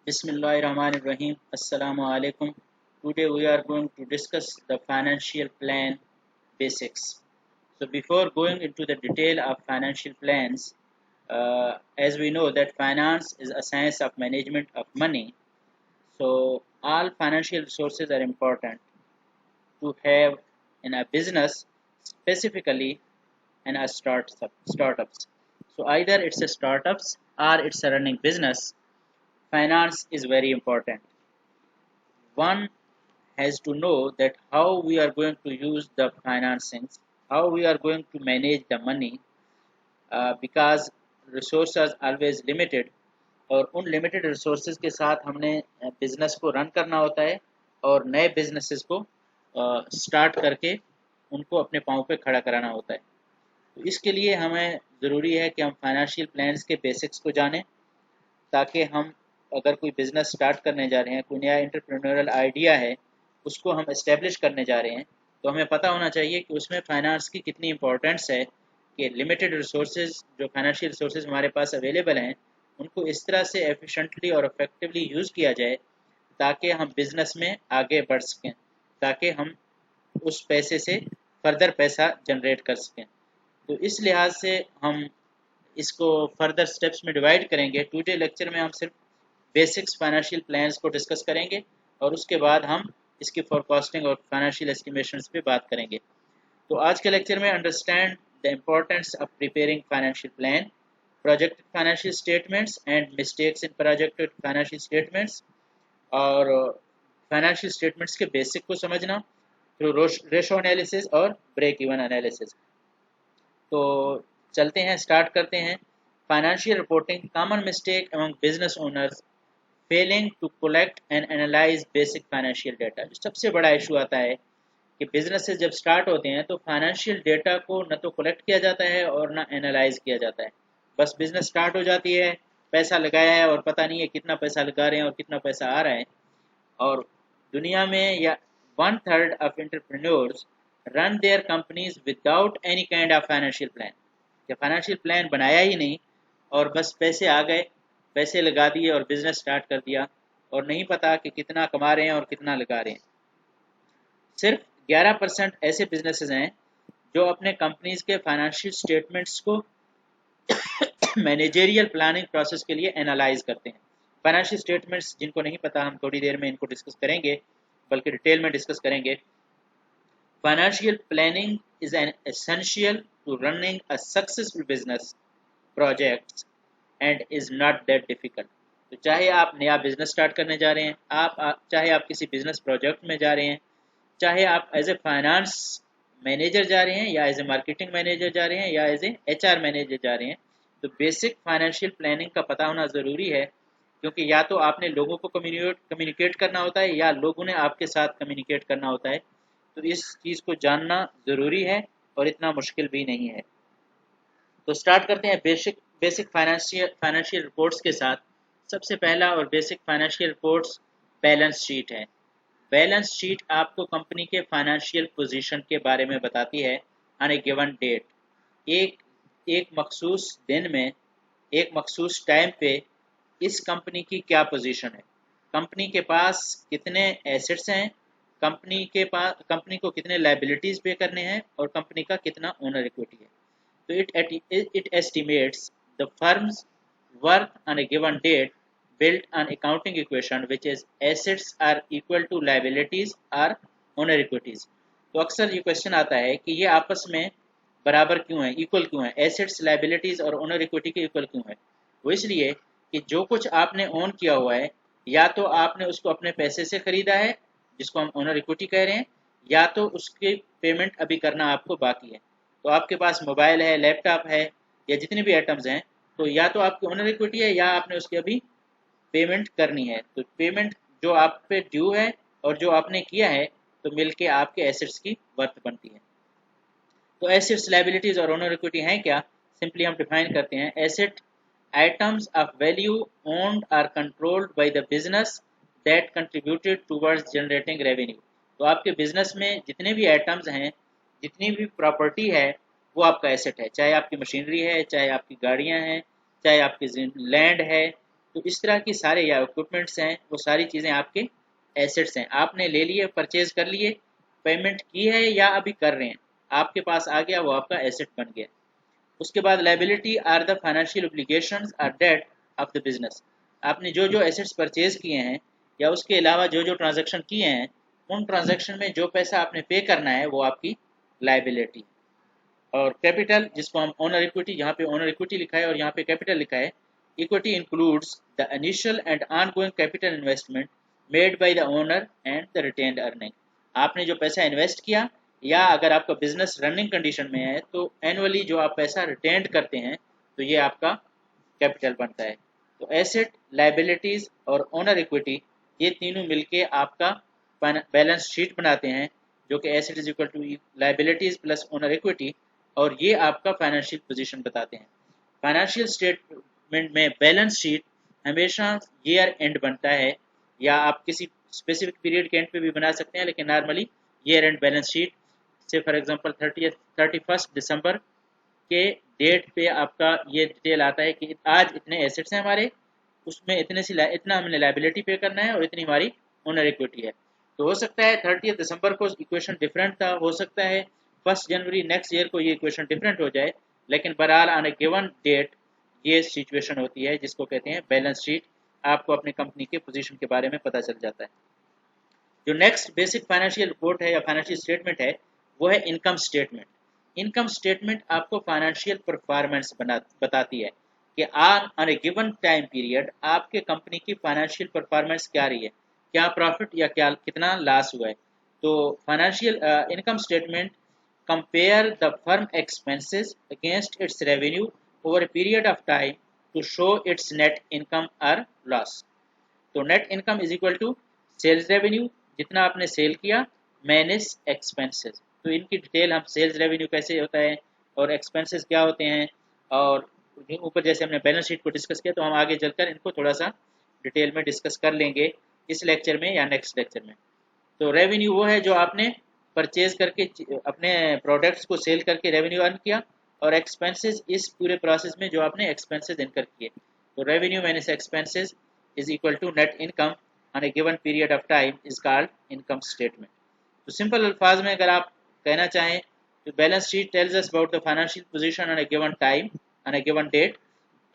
Bismillahirrahmanirrahim. Assalamu alaikum. Today we are going to discuss the financial plan basics. So before going into the detail of financial plans, as we know that finance is a science of management of money. So all financial resources are important to have in a business, specifically in a startups. So either it's a startups or it's a running business. Finance is very important. One has to know that how we are going to use the financings, how we are going to manage the money, because resources are always limited और उन limited resources के साथ हमने business को run करना होता है और नए बिजनेसेस को स्टार्ट करके उनको अपने पाँव पे खड़ा कराना होता है। तो इसके लिए हमें ज़रूरी है कि हम फाइनेंशियल प्लान्स के बेसिक्स को जानें, ताकि हम अगर कोई बिज़नेस स्टार्ट करने जा रहे हैं, कोई नया एंटरप्रेन्योरल आइडिया है, उसको हम इस्टेब्लिश करने जा रहे हैं, तो हमें पता होना चाहिए कि उसमें फाइनेंस की कितनी इंपॉर्टेंस है कि लिमिटेड रिसोर्सेज जो फाइनेंशियल रिसोर्सेज हमारे पास अवेलेबल हैं उनको इस तरह से एफिशिएंटली और इफेक्टिवली यूज़ किया जाए ताकि हम बिज़नेस में आगे बढ़ सकें, ताकि हम उस पैसे से फर्दर पैसा जनरेट कर सकें। तो इस लिहाज से हम इसको फर्दर स्टेप्स में डिवाइड करेंगे। टुडे लेक्चर में हम सिर्फ बेसिक्स फाइनेंशियल प्लान्स को डिस्कस करेंगे और उसके बाद हम इसकी फोरकास्टिंग और फाइनेंशियल एस्टिमेशंस पे बात करेंगे। तो आज के लेक्चर में understand the importance of preparing financial plan, projected financial statements and mistakes in projected financial statements, और फाइनेंशियल स्टेटमेंट्स के बेसिक को समझना थ्रू रेशो एनालिसिस और ब्रेक इवन एनालिसिस। तो चलते हैं, स्टार्ट करते हैं। Financial reporting, common mistake among business owners failing to collect and analyse basic financial data. जो सबसे बड़ा इशू आता है कि बिजनेसेस जब स्टार्ट होते हैं तो फाइनेंशियल डेटा को न तो कलेक्ट किया जाता है और ना एनालाइज किया जाता है। बस बिजनेस स्टार्ट हो जाती है, पैसा लगाया है और पता नहीं है कितना पैसा लगा रहे हैं और कितना पैसा आ रहा है। और दुनिया में या 1/3 of entrepreneurs run their companies without any kind of financial plan, या फाइनेंशियल प्लान बनाया ही नहीं और बस पैसे आ गए, पैसे लगा दिए और बिजनेस स्टार्ट कर दिया और नहीं पता कि कितना कमा रहे हैं और कितना लगा रहे हैं। सिर्फ 11% ऐसे बिजनेसेस हैं जो अपने कंपनीज के फाइनेंशियल स्टेटमेंट्स को मैनेजरियल प्लानिंग प्रोसेस के लिए एनालाइज करते हैं। फाइनेंशियल स्टेटमेंट्स जिनको नहीं पता, हम थोड़ी देर में इनको डिस्कस करेंगे, बल्कि डिटेल में डिस्कस करेंगे। Financial planning is an essential to running a successful business project and is not that difficult. तो चाहे आप नया बिजनेस स्टार्ट करने जा रहे हैं, चाहे आप किसी बिजनेस प्रोजेक्ट में जा रहे हैं, चाहे आप एज ए फाइनेंस मैनेजर जा रहे हैं या एज ए मार्केटिंग मैनेजर जा रहे हैं या एज ए एचआर मैनेजर जा रहे हैं, तो बेसिक फाइनेंशियल प्लानिंग का पता होना ज़रूरी है, क्योंकि या तो आपने लोगों को कम्युनिकेट करना होता है या लोगों ने आपके साथ कम्युनिकेट करना होता है। तो इस चीज़ को जानना ज़रूरी है और इतना मुश्किल भी नहीं है। तो स्टार्ट करते हैं बेसिक फाइनेंशियल रिपोर्ट्स के साथ। सबसे पहला और basic financial reports balance sheet है। बैलेंस शीट आपको कंपनी के फाइनेंशियल पोजीशन के बारे में बताती है ऑन ए गिवन डेट। एक एक मखसूस दिन में, एक मखसूस टाइम पे इस कंपनी की क्या पोजीशन है, कंपनी के पास कितने एसेट्स हैं, कंपनी को कितने लायबिलिटीज़ पे करने हैं और कंपनी का कितना ओनर इक्विटी है। तो it estimates the firm's worth on a given date built on accounting equation which is assets are equal to liabilities or owner equities। तो अक्सर ये क्वेश्चन आता है कि ये आपस में बराबर क्यों है, इक्वल क्यों है, एसेट्स लायबिलिटीज और ओनर इक्विटी के इक्वल क्यों है। वो इसलिए कि जो कुछ आपने ओन किया हुआ है, या तो आपने उसको अपने पैसे से खरीदा है जिसको हम ओनर इक्विटी कह रहे हैं, या तो उसकी पेमेंट अभी करना आपको बाकी है। तो आपके पास मोबाइल है, लैपटॉप है या जितने भी आइटम्स हैं, तो या तो आपकी ओनर इक्विटी है या आपने उसकी अभी पेमेंट करनी है। तो पेमेंट जो आप पे ड्यू है और जो आपने किया है, तो मिलके आपके एसेट्स की वर्थ बनती है। तो एसेट्स, लायबिलिटीज और ओनर इक्विटी हैं क्या? सिंपली हम डिफाइन करते हैं। Asset items of value owned or controlled by the business that contributed towards generating revenue. तो आपके बिजनेस में जितने भी आइटम्स हैं, जितनी भी प्रॉपर्टी है, वो आपका एसेट है। चाहे आपकी मशीनरी है, चाहे आपकी गाड़ियां हैं, चाहे आपकी लैंड है, तो इस तरह की सारे या इक्विपमेंट्स हैं, वो सारी चीज़ें आपके एसेट्स हैं। आपने ले लिए, परचेज कर लिए, पेमेंट की है या अभी कर रहे हैं, आपके पास आ गया, वो आपका एसेट बन गया। उसके बाद liability are the financial obligations or debt of the business. आपने जो जो एसेट्स परचेज किए हैं या उसके अलावा जो जो ट्रांजैक्शन किए हैं, उन ट्रांजैक्शन में जो पैसा आपने पे करना है वो आपकी लाइबिलिटी। और कैपिटल, जिसको हम ओनर इक्विटी, यहाँ पे ओनर इक्विटी लिखा है और यहाँ पे कैपिटल लिखा है। Equity includes the initial and ongoing capital investment made by the owner and the retained earning. आपने जो पैसा इन्वेस्ट किया, या अगर आपका बिजनेस रनिंग कंडीशन में है तो एनुअली जो आप पैसा रिटेंड करते हैं, तो ये आपका कैपिटल बनता है। तो एसेट, लाइबिलिटीज और ओनर इक्विटी, ये तीनों मिलके आपका बैलेंस शीट बनाते हैं, जो कि asset is equal to liabilities plus owner equity, और ये आपका फाइनेंशियल पोजीशन बताते हैं। फाइनेंशियल स्टेटमेंट में बैलेंस शीट हमेशा ईयर एंड बनता है, या आप किसी स्पेसिफिक पीरियड के एंड पे भी बना सकते हैं, लेकिन normally year and balance sheet से फॉर एग्जांपल 31 दिसंबर के डेट पे आपका ये डिटेल आता है कि आज इतने एसेट्स हैं हमारे, उसमें इतना हमने लाइबिलिटी पे करना है और इतनी हमारी ओनर इक्विटी है। तो हो सकता है 30 दिसंबर को इक्वेशन डिफरेंट था, हो सकता है 1 जनवरी नेक्स्ट ईयर को ये इक्वेशन डिफरेंट हो जाए, लेकिन बहरहाल ऑन ए गिवन डेट ये सिचुएशन होती है, जिसको कहते हैं बैलेंस शीट। आपको अपनी कंपनी के पोजीशन के बारे में पता चल जाता है। जो नेक्स्ट बेसिक फाइनेंशियल रिपोर्ट है या फाइनेंशियल स्टेटमेंट है, वो है इनकम स्टेटमेंट। इनकम स्टेटमेंट आपको फाइनेंशियल परफॉर्मेंस बताती है कि on a given time period आपके कंपनी की फाइनेंशियल परफॉर्मेंस क्या रही है, क्या प्रॉफिट या क्या कितना लॉस हुआ है। तो financial income statement compare the firm expenses against its revenue over a period of time to show its net income और लॉस। तो net income is equal to sales revenue, जितना आपने सेल किया, माइनस एक्सपेंसेस। तो इनकी detail हम sales revenue कैसे होता है और एक्सपेंसेस क्या होते हैं, और ऊपर जैसे हमने बैलेंस शीट को डिस्कस किया, तो हम आगे चलकर इनको थोड़ा सा डिटेल में डिस्कस कर लेंगे इस लेक्चर में या नेक्स्ट लेक्चर में। तो रेवेन्यू वो है जो आपने परचेज करके अपने प्रोडक्ट्स को सेल करके रेवेन्यू अर्न किया, और एक्सपेंसेस इस पूरे प्रोसेस में जो आपने एक्सपेंसेस इनकर किए। तो revenue minus expenses is equal to net income on a given period of time is called income statement. तो सिंपल अल्फाज में अगर आप कहना चाहें तो balance sheet tells us about the financial position on a given time on a given date,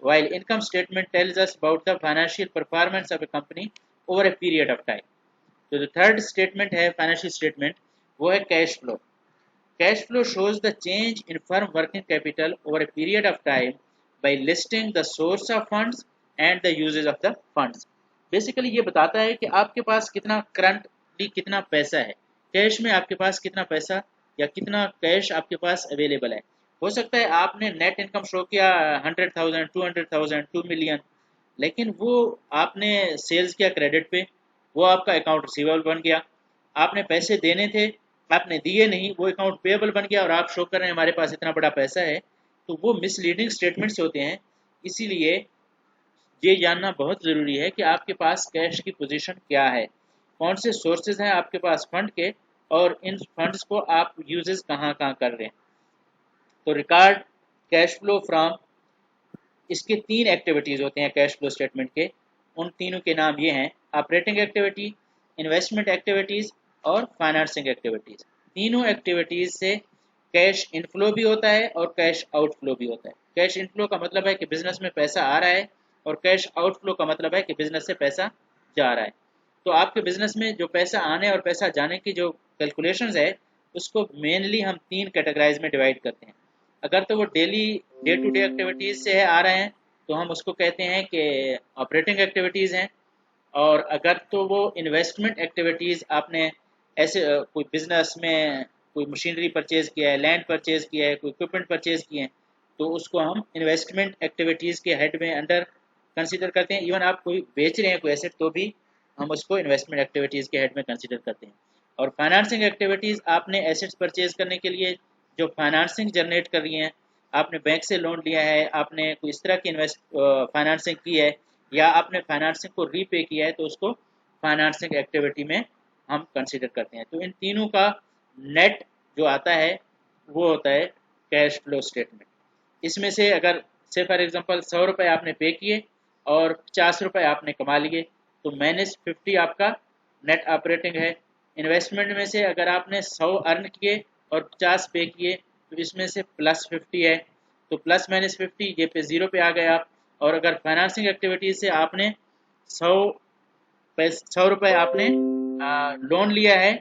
while income statement tells us about the financial performance of a company over a period of time। तो जो third statement है financial statement, वो है cash flow. Cash flow shows the change in firm working capital over a period of time by listing the source of funds and the uses of the funds. Basically ये बताता है कि आपके पास कितना currently कितना पैसा है, कैश में आपके पास कितना पैसा या कितना कैश आपके पास अवेलेबल है। हो सकता है आपने नेट इनकम शो किया 100,000, 200,000, 2 मिलियन, लेकिन वो आपने सेल्स किया क्रेडिट पे, वो आपका अकाउंट रिसीवेबल बन गया। आपने पैसे देने थे, आपने दिए नहीं, वो अकाउंट पेएबल बन गया और आप शो कर रहे हैं हमारे पास इतना बड़ा पैसा है। तो वो मिसलीडिंग स्टेटमेंट्स होते हैं। इसीलिए ये जानना बहुत ज़रूरी है कि आपके पास कैश की पोजीशन क्या है, कौन से सोर्सेज हैं आपके पास फंड के, और इन फंड्स को आप यूजेस कहाँ कहाँ कर रहे हैं। तो रिकॉर्ड कैश फ्लो फ्रॉम, इसके 3 एक्टिविटीज़ होते हैं कैश फ्लो स्टेटमेंट के। उन तीनों के नाम ये हैं: ऑपरेटिंग एक्टिविटी, इन्वेस्टमेंट एक्टिविटीज़ और फाइनेंसिंग एक्टिविटीज़। तीनों एक्टिविटीज़ से कैश इनफ्लो भी होता है और कैश आउटफ्लो भी होता है। कैश इनफ्लो का मतलब है कि बिजनेस में पैसा आ रहा है, और कैश आउटफ्लो का मतलब है कि बिजनेस से पैसा जा रहा है। तो आपके बिजनेस में जो पैसा आने और पैसा जाने की जो कैलकुलेशंस है, उसको मेनली हम 3 कैटेगराइज में डिवाइड करते हैं। अगर तो वो daily day to day activities से आ रहे हैं तो हम उसको कहते हैं कि ऑपरेटिंग एक्टिविटीज़ हैं। और अगर तो वो इन्वेस्टमेंट एक्टिविटीज़, आपने ऐसे कोई बिजनेस में कोई मशीनरी परचेज किया है, लैंड परचेज किया है, कोई इक्विपमेंट परचेज किए हैं, तो उसको हम इन्वेस्टमेंट एक्टिविटीज़ के हेड में अंडर कंसीडर करते हैं। इवन आप कोई बेच रहे हैं कोई एसेट, तो भी हम उसको इन्वेस्टमेंट एक्टिविटीज़ के हेड में कंसीडर करते हैं। और फाइनेंसिंग एक्टिविटीज़, आपने एसेट्स परचेज करने के लिए जो फाइनेंसिंग जनरेट कर रही हैं, आपने बैंक से लोन लिया है, आपने कोई इस तरह की फाइनेंसिंग की है, या आपने फाइनेंसिंग को रीपे किया है, तो उसको फाइनेंसिंग एक्टिविटी में हम कंसीडर करते हैं। तो इन तीनों का नेट जो आता है वो होता है कैश फ्लो स्टेटमेंट। इसमें से अगर से फॉर एग्जांपल 100 रुपये आपने पे किए, और 50 रुपये आपने कमा लिए, तो -50 आपका नेट ऑपरेटिंग है। इन्वेस्टमेंट में से अगर आपने 100 अर्न किए और 50 पे किए तो इसमें से +50 है, तो प्लस -50 ये पे 0 पे आ गए आप। और अगर फाइनेंसिंग एक्टिविटीज से आपने 100 100 रुपये आपने लोन लिया है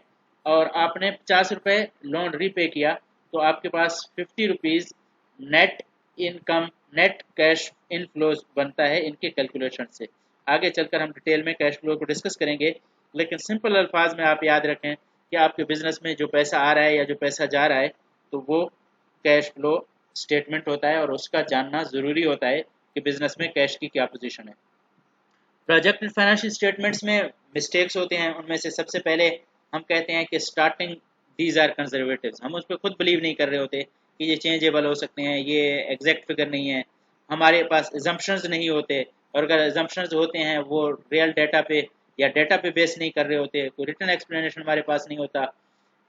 और आपने 50 रुपये लोन रीपे किया, तो आपके पास 50 rupees net income, net cash inflows बनता है इनके कैलकुलेशन से। आगे चलकर हम डिटेल में कैश फ्लो को डिस्कस करेंगे, लेकिन सिंपल अल्फाज में आप याद रखें कि आपके बिजनेस में जो पैसा आ रहा है या जो पैसा जा रहा है, तो वो कैश फ्लो स्टेटमेंट होता है और उसका जानना ज़रूरी होता है कि बिजनेस में कैश की क्या पोजीशन है। प्रोजेक्ट फाइनेंशियल स्टेटमेंट्स में मिस्टेक्स होते हैं, उनमें से सबसे पहले हम कहते हैं कि स्टार्टिंग दीज आर कंजर्वेटिव्स। हम उस पर खुद बिलीव नहीं कर रहे होते कि ये चेंजेबल हो सकते हैं, ये एग्जैक्ट फिगर नहीं है, हमारे पास एजम्पशंस नहीं होते, और अगर एजम्पशंस होते हैं वो रियल डाटा पे या डाटा पे बेस नहीं कर रहे होते, कोई रिटर्न एक्सप्लेनेशन हमारे पास नहीं होता,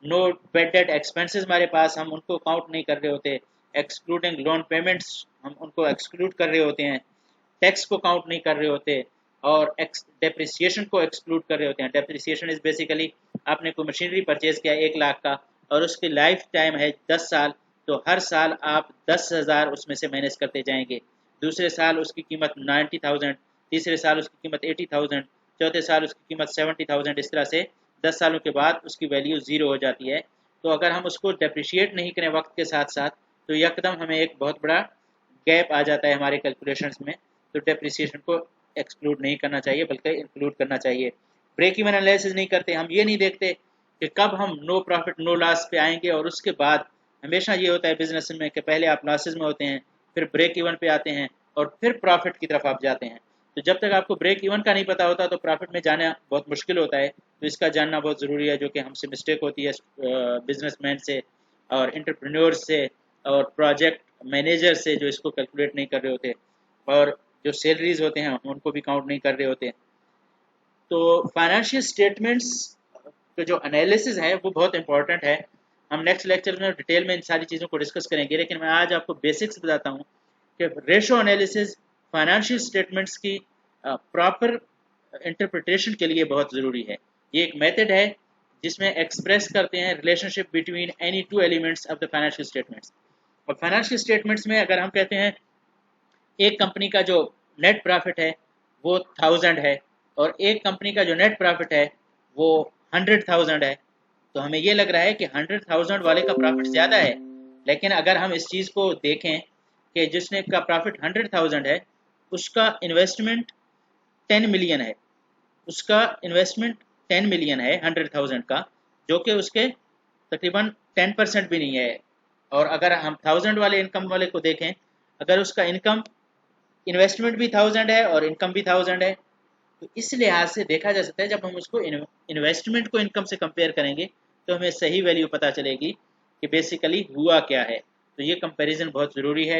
नो बेड डेट एक्सपेंसेस हमारे पास, हम उनको काउंट नहीं कर रहे होते, एक्सक्लूडिंग लोन पेमेंट्स हम उनको एक्सक्लूड कर रहे होते हैं, टैक्स को काउंट नहीं कर रहे होते, और डेप्रिसिएशन को एक्सक्लूड कर रहे होते हैं। डेप्रिसिएशन इज बेसिकली आपने कोई मशीनरी परचेज किया 1 लाख का और उसकी लाइफ टाइम है 10 साल, तो हर साल आप 10,000 उसमें से माइनस करते जाएंगे। दूसरे साल उसकी कीमत 90,000, तीसरे साल उसकी कीमत 80,000, चौथे साल उसकी कीमत 70,000, इस तरह से 10 सालों के बाद उसकी वैल्यू ज़ीरो हो जाती है। तो अगर हम उसको डेप्रिशिएट नहीं करें वक्त के साथ साथ, तो यकदम हमें एक बहुत बड़ा गैप आ जाता है हमारे कैलकुलेशंस में। तो डेप्रिसिएशन को एक्सक्लूड नहीं करना चाहिए बल्कि इंक्लूड करना चाहिए। ब्रेक इवन एनालिसिस नहीं करते, हम ये नहीं देखते कि कब हम नो प्रॉफिट नो लॉस पे आएंगे, और उसके बाद हमेशा ये होता है बिजनेस में कि पहले आप लॉसेज में होते हैं, फिर ब्रेक इवन पे आते हैं और फिर प्रॉफिट की तरफ आप जाते हैं। तो जब तक आपको ब्रेक इवन का नहीं पता होता तो प्रॉफिट में जाना बहुत मुश्किल होता है। तो इसका जानना बहुत ज़रूरी है, जो कि हमसे मिस्टेक होती है बिजनेसमैन से और इंटरप्रेन्योर से और प्रोजेक्ट मैनेजर से, जो इसको कैलकुलेट नहीं कर रहे होते, और जो सैलरीज होते हैं हम उनको भी काउंट नहीं कर रहे होते। तो फाइनेंशियल स्टेटमेंट्स का जो एनालिसिस है वो बहुत इंपॉर्टेंट है। हम नेक्स्ट लेक्चर में डिटेल में इन सारी चीज़ों को डिस्कस करेंगे, लेकिन मैं आज आपको बेसिक्स बताता हूँ कि रेशो एनालिसिस फाइनेंशियल स्टेटमेंट्स की प्रॉपर इंटरप्रिटेशन के लिए बहुत ज़रूरी है। ये एक मेथड है जिसमें एक्सप्रेस करते हैं relationship between any two elements of the financial statements. और फाइनेंशियल स्टेटमेंट्स में अगर हम कहते हैं एक कंपनी का जो नेट प्रॉफिट है वो 1000 है और एक कंपनी का जो नेट प्रॉफिट है वो 100,000 है, तो हमें ये लग रहा है कि 100,000 वाले का प्रॉफिट ज़्यादा है। लेकिन अगर हम इस चीज़ को देखें कि जिसने का प्रॉफिट 100,000 है उसका इन्वेस्टमेंट 10 मिलियन है, उसका इन्वेस्टमेंट 10 मिलियन है 100,000 का, जो कि उसके तकरीबन 10% भी नहीं है। और अगर हम 1000 वाले इनकम वाले को देखें, अगर उसका इनकम इन्वेस्टमेंट भी 1000 है और इनकम भी 1000 है, तो इस लिहाज से देखा जा सकता है जब हम उसको इन्वेस्टमेंट को इनकम से कंपेयर करेंगे तो हमें सही वैल्यू पता चलेगी कि बेसिकली हुआ क्या है। तो ये कंपैरिजन बहुत ज़रूरी है।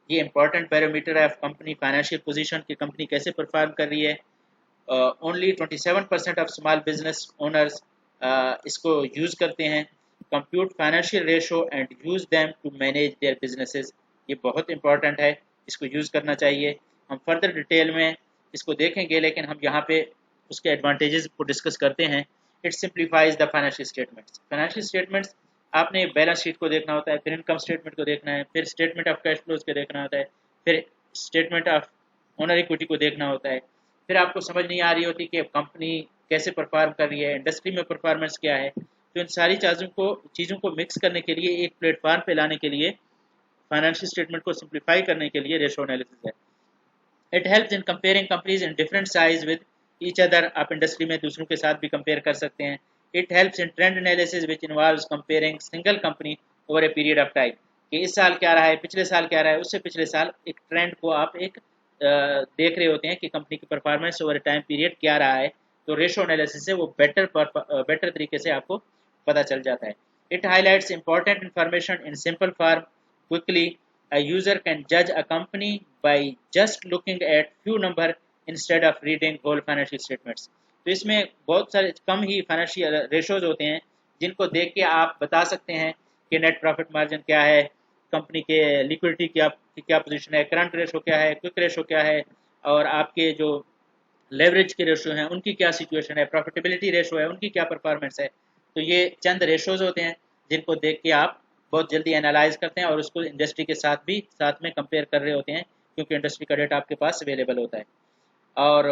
ये इंपॉर्टेंट पैरामीटर है कंपनी फाइनेंशियल पोजीशन की, कंपनी कैसे परफॉर्म कर रही है। Only 27% of small business owners इसको यूज़ करते हैं। Compute financial ratio and use them to manage their businesses, ये बहुत इंपॉर्टेंट है, इसको यूज़ करना चाहिए। हम फर्दर डिटेल में इसको देखेंगे, लेकिन हम यहाँ पे उसके एडवांटेजेस को डिस्कस करते हैं। It simplifies the financial statements. Financial statements आपने बैलेंस शीट को देखना होता है, फिर इनकम स्टेटमेंट को देखना है, फिर स्टेटमेंट ऑफ कैश फ्लोज को देखना होता है, फिर स्टेटमेंट ऑफ ओनर इक्विटी को देखना होता है। फिर आपको समझ नहीं आ रही होती कि कंपनी कैसे परफॉर्म कर रही है, इंडस्ट्री में परफॉर्मेंस क्या है। तो इन सारी चीज़ों को मिक्स करने के लिए, एक प्लेटफॉर्म पे लाने के लिए, फाइनेंशियल स्टेटमेंट को सिंप्लीफाई करने के लिए रेशो एनालिसिस है। It helps in comparing companies in different size with each other. आप इंडस्ट्री में दूसरों के साथ भी कंपेयर कर सकते हैं। It helps in trend analysis which involves comparing single company over a period of time, कि इस साल क्या रहा है, पिछले साल क्या रहा है, उससे पिछले साल एक ट्रेंड को आप एक देख रहे होते हैं कि कंपनी की परफॉर्मेंस ओवर टाइम पीरियड क्या रहा है। तो रेशो एनालिसिस से वो बेटर तरीके से आपको पता चल जाता है। It highlights important information in simple form quickly. A user can judge a company by just looking at few number instead of reading whole financial statements. तो इसमें बहुत सारे कम ही फाइनेंशियल रेशोज होते हैं जिनको देख के आप बता सकते हैं कि नेट प्रॉफिट मार्जिन क्या है, कंपनी के लिक्विडिटी की क्या पोजीशन है, करंट रेशो क्या है, क्विक रेशो क्या है, और आपके जो लेवरेज के रेशो हैं उनकी क्या सिचुएशन है, प्रॉफिटेबिलिटी रेशो है उनकी क्या परफॉर्मेंस है। तो ये चंद रेशोज होते हैं जिनको देख के आप बहुत जल्दी एनालाइज करते हैं और उसको इंडस्ट्री के साथ भी साथ में कंपेयर कर रहे होते हैं, क्योंकि इंडस्ट्री का डेटा आपके पास अवेलेबल होता है। और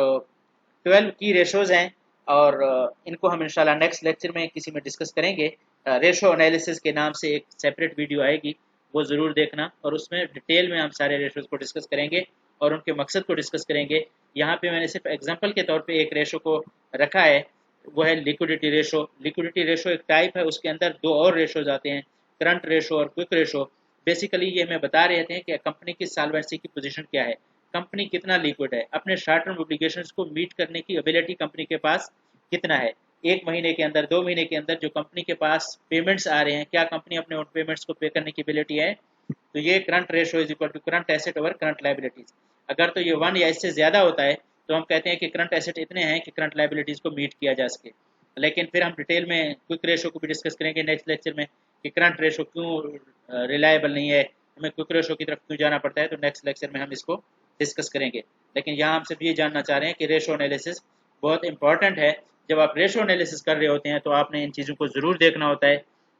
12 की रेशोज हैं और इनको हम इंशाल्लाह नेक्स्ट लेक्चर में किसी में डिस्कस करेंगे। रेशो एनालिसिस के नाम से एक सेपरेट वीडियो आएगी, वो ज़रूर देखना, और उसमें डिटेल में हम सारे रेशोज को डिस्कस करेंगे और उनके मकसद को डिस्कस करेंगे। यहाँ पे मैंने सिर्फ एग्जांपल के तौर पे एक रेशो को रखा है, वो है लिक्विडिटी रेशो। लिक्विडिटी रेशो एक टाइप है, उसके अंदर दो और रेशोज आते हैं, करंट रेशो और क्विक रेशो। बेसिकली ये मैं बता रहे थे कि कंपनी की सॉल्वेंसी की पोजीशन क्या है, कंपनी कितना लिक्विड है, अपने शॉर्ट टर्म ऑब्लिगेशंस को मीट करने की एबिलिटी कंपनी के पास कितना है, एक महीने के अंदर 2 महीने के अंदर जो कंपनी के पास पेमेंट्स आ रहे हैं, क्या कंपनी अपने उन पेमेंट्स को पे करने की एबिलिटी है। तो ये current ratio is equal to current asset over current liabilities. अगर तो ये 1 या इससे ज़्यादा होता है तो हम कहते हैं कि करंट एसेट इतने हैं कि करंट लाइबिलिटीज़ को मीट किया जा सके। लेकिन फिर हम डिटेल में क्विक रेशो को भी डिस्कस करेंगे नेक्स्ट लेक्चर में कि करंट रेशो क्यों रिलायबल नहीं है, हमें क्विक रेशो की तरफ क्यों जाना पड़ता है। तो नेक्स्ट लेक्चर में हम इसको डिस्कस करेंगे। लेकिन यहाँ हम सिर्फ ये जानना चाह रहे हैं कि रेशो एनालिसिस बहुत इंपॉर्टेंट है। जब आप रेशो एनालिसिस कर रहे होते हैं तो आपने इन चीज़ों को ज़रूर देखना होता है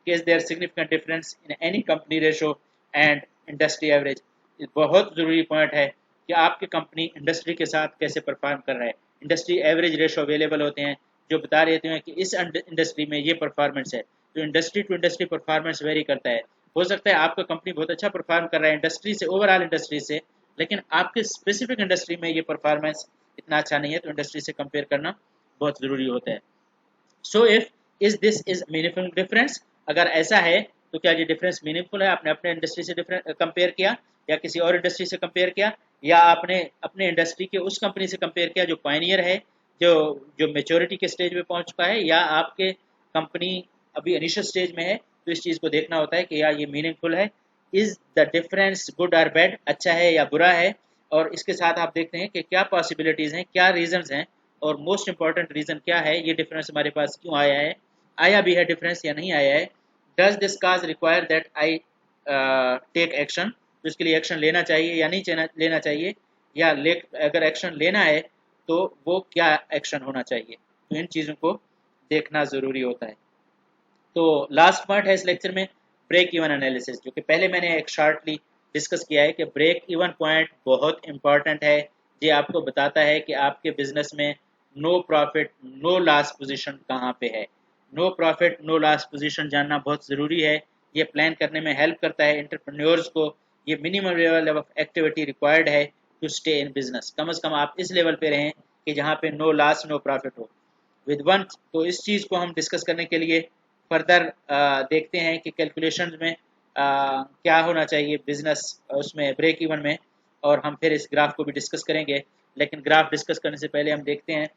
कि is there significant difference in any company ratio and industry average. बहुत ज़रूरी पॉइंट है कि आपकी कंपनी इंडस्ट्री के साथ कैसे परफॉर्म कर रहा है। इंडस्ट्री एवरेज रेशो अवेलेबल होते हैं जो बता रहे हैं कि इस इंडस्ट्री में ये परफॉर्मेंस है। तो industry to industry performance vary करता है। हो सकता है आपका कंपनी बहुत अच्छा परफॉर्म कर रहा है इंडस्ट्री से, ओवरऑल इंडस्ट्री से, लेकिन आपके स्पेसिफिक इंडस्ट्री में ये परफॉर्मेंस इतना अच्छा नहीं है, तो इंडस्ट्री से कंपेयर करना बहुत ज़रूरी होता है। So if is this is meaningful difference, अगर ऐसा है तो क्या ये डिफरेंस मीनिंगफुल है, आपने अपने इंडस्ट्री से कंपेयर किया या किसी और इंडस्ट्री से कंपेयर किया, या आपने अपने इंडस्ट्री के उस कंपनी से कंपेयर किया जो पायनियर है, जो जो मेच्योरिटी के स्टेज में पहुंच चुका है, या आपके कंपनी अभी इनिशियल स्टेज में है। तो इस चीज़ को देखना होता है कि यार ये मीनिंगफुल है, इज द डिफरेंस गुड और बैड, अच्छा है या बुरा है। और इसके साथ आप देखते हैं कि क्या पॉसिबिलिटीज़ हैं, क्या रीजंस हैं, और मोस्ट इंपॉर्टेंट रीज़न क्या है, ये डिफरेंस हमारे पास क्यों आया है, आया भी है डिफरेंस या नहीं आया है। Does this cause require that I take action, तो इसके लिए एक्शन लेना चाहिए या नहीं लेना चाहिए, या अगर एक्शन लेना है तो वो क्या एक्शन होना चाहिए। तो इन चीज़ों को देखना ज़रूरी होता है। तो लास्ट पॉइंट है इस लेक्चर में ब्रेक इवन एनालिसिस, जो कि पहले मैंने एक शॉर्टली डिस्कस किया है कि ब्रेक इवन पॉइंट बहुत इंपॉर्टेंट है। ये आपको बताता है कि आपके बिजनेस में no profit no loss position कहाँ पे है। No profit no loss position जानना बहुत ज़रूरी है। ये प्लान करने में हेल्प करता है एंटरप्रेन्योर्स को। ये minimum level of activity required है टू स्टे इन बिजनेस। कम से कम आप इस लेवल पे रहें कि जहाँ पे नो लॉस नो प्रॉफिट हो विद वन। तो इस चीज़ को हम डिस्कस करने के लिए फर्दर देखते हैं कि कैलकुलेशन में क्या होना चाहिए बिजनेस उसमें ब्रेक इवन में, और हम फिर इस ग्राफ को भी डिस्कस करेंगे। लेकिन ग्राफ डिस्कस करने से पहले हम देखते हैं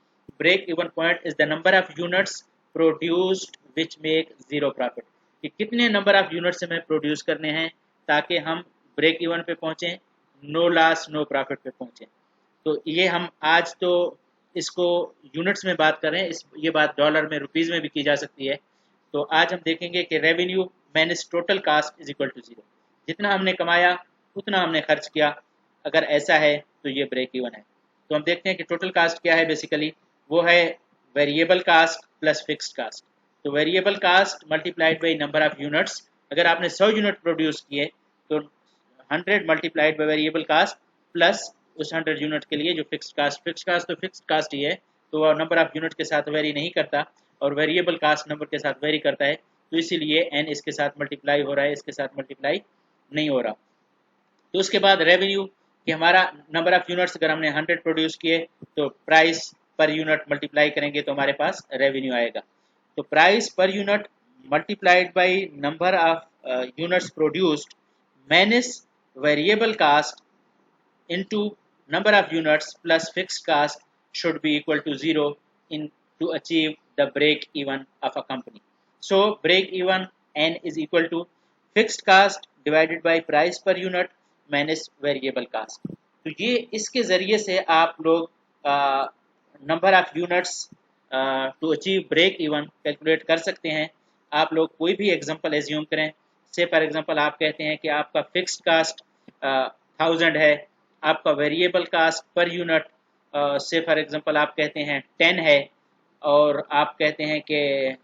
break even point is the number of units produced which make zero profit, कि कितने नंबर ऑफ यूनिट्स हमें प्रोड्यूस करने हैं ताकि हम ब्रेक इवन पे पहुँचें, नो लॉस नो प्रॉफिट पे पहुँचें। तो ये हम आज तो इसको यूनिट्स में बात कर रहे हैं, ये बात डॉलर में रुपीज़ में भी की जा सकती है। तो आज हम देखेंगे कि revenue minus total cost is equal to zero, जितना हमने कमाया उतना हमने खर्च किया, अगर ऐसा है तो ये ब्रेक इवन है। तो हम देखते हैं कि टोटल कास्ट क्या है। बेसिकली वो है variable cost plus fixed cost. तो variable cost multiplied by number of units, अगर आपने 100 यूनिट प्रोड्यूस किए तो 100 multiplied by variable cost plus उस 100 यूनिट के लिए जो फिक्स्ड कास्ट तो फिक्स्ड कास्ट ही है, तो वह नंबर ऑफ यूनिट के साथ वेरी नहीं करता और वेरिएबल कास्ट नंबर के साथ वेरी करता है। तो इसीलिए n इसके साथ मल्टीप्लाई हो रहा है, इसके साथ मल्टीप्लाई नहीं हो रहा। तो उसके बाद रेवेन्यू कि हमारा नंबर ऑफ यूनिट्स, अगर हमने 100 प्रोड्यूस किए तो प्राइस पर यूनिट मल्टीप्लाई करेंगे तो हमारे पास रेवेन्यू आएगा। तो price per unit multiplied by number of units produced minus variable cost into number of units plus fixed cost should be equal to 0 in to achieve the break even of a company. So break even n is equal to fixed cost divided by price per unit minus variable cost. तो ये इसके ज़रिए से आप लोग number of units to achieve break even calculate कर सकते हैं। आप लोग कोई भी एग्जांपल एज्यूम करें, से फॉर एग्जांपल आप कहते हैं कि आपका फिक्स्ड कास्ट 1000 है, आपका वेरिएबल कास्ट पर यूनिट से फॉर एग्जांपल आप कहते हैं 10 है, और आप कहते हैं कि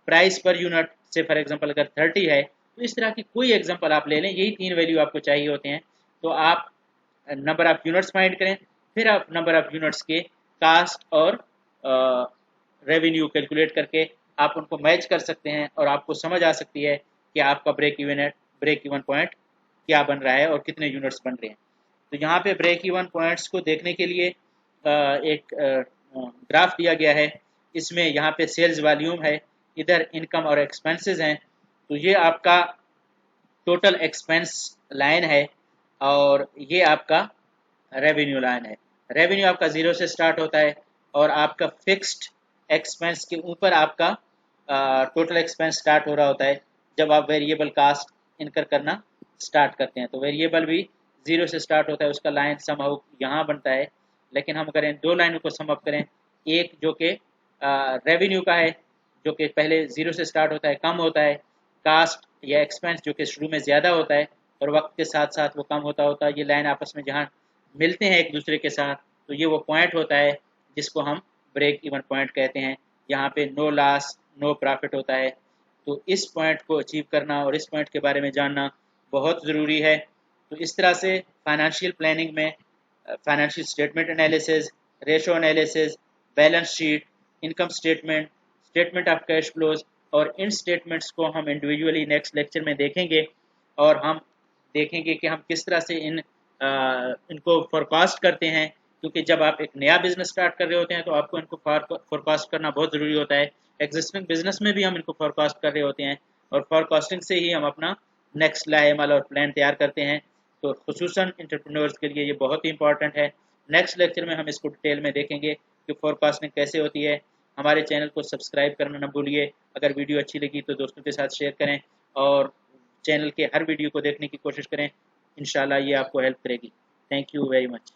प्राइस पर यूनिट से फॉर एग्जांपल अगर 30 है, तो इस तरह की कोई एग्जांपल आप ले लें, यही 3 वैल्यू आपको चाहिए होते हैं। तो आप नंबर ऑफ यूनिट्स फाइंड करें, फिर आप नंबर ऑफ यूनिट्स के कास्ट और रेवेन्यू कैलकुलेट करके आप उनको मैच कर सकते हैं, और आपको समझ आ सकती है कि आपका ब्रेक इवन पॉइंट क्या बन रहा है और कितने यूनिट्स बन रहे हैं। तो यहाँ पे ब्रेक इवन पॉइंट्स को देखने के लिए एक ग्राफ दिया गया है। इसमें यहाँ पे सेल्स वॉल्यूम है, इधर इनकम और एक्सपेंसेस हैं। तो ये आपका टोटल एक्सपेंस लाइन है, और ये आपका रेवेन्यू लाइन है। रेवेन्यू आपका 0 से स्टार्ट होता है, और आपका फिक्स्ड एक्सपेंस के ऊपर आपका टोटल एक्सपेंस स्टार्ट हो रहा होता है जब आप वेरिएबल कास्ट इनकर करना स्टार्ट करते हैं। तो वेरिएबल भी 0 से स्टार्ट होता है, उसका लाइन समहाउ यहाँ बनता है। लेकिन हम करें दो लाइनों को सम अप करें, एक जो कि रेवेन्यू का है, जो कि पहले 0 से स्टार्ट होता है, कम होता है, कास्ट या एक्सपेंस जो कि शुरू में ज़्यादा होता है और वक्त के साथ साथ वो कम होता होता है। ये लाइन आपस में जहाँ मिलते हैं एक दूसरे के साथ, तो ये वो पॉइंट होता है जिसको हम ब्रेक इवन पॉइंट कहते हैं। यहाँ पे नो लॉस नो प्रॉफिट होता है। तो इस पॉइंट को अचीव करना और इस पॉइंट के बारे में जानना बहुत ज़रूरी है। तो इस तरह से फाइनेंशियल प्लानिंग में financial statement analysis, ratio analysis, balance sheet, income statement, statement of cash flows, और इन स्टेटमेंट्स को हम इंडिविजुअली नेक्स्ट लेक्चर में देखेंगे, और हम देखेंगे कि हम किस तरह से इनको फोरकास्ट करते हैं। क्योंकि जब आप एक नया बिजनेस स्टार्ट कर रहे होते हैं तो आपको इनको फोरकास्ट करना बहुत ज़रूरी होता है। एग्जिस्टिंग बिजनेस में भी हम इनको फोरकास्ट कर रहे होते हैं, और फोरकास्टिंग से ही हम अपना नेक्स्ट लाएमल और प्लान तैयार करते हैं। तो खुसूसन एंटरप्रेन्योर्स के लिए ये बहुत ही इंपॉर्टेंट है। नेक्स्ट लेक्चर में हम इसको डिटेल में देखेंगे कि फोरकास्टिंग कैसे होती है। हमारे चैनल को सब्सक्राइब करना न भूलिए। अगर वीडियो अच्छी लगी तो दोस्तों के साथ शेयर करें, और चैनल के हर वीडियो को देखने की कोशिश करें। इंशाल्लाह ये आपको हेल्प करेगी। Thank you very much.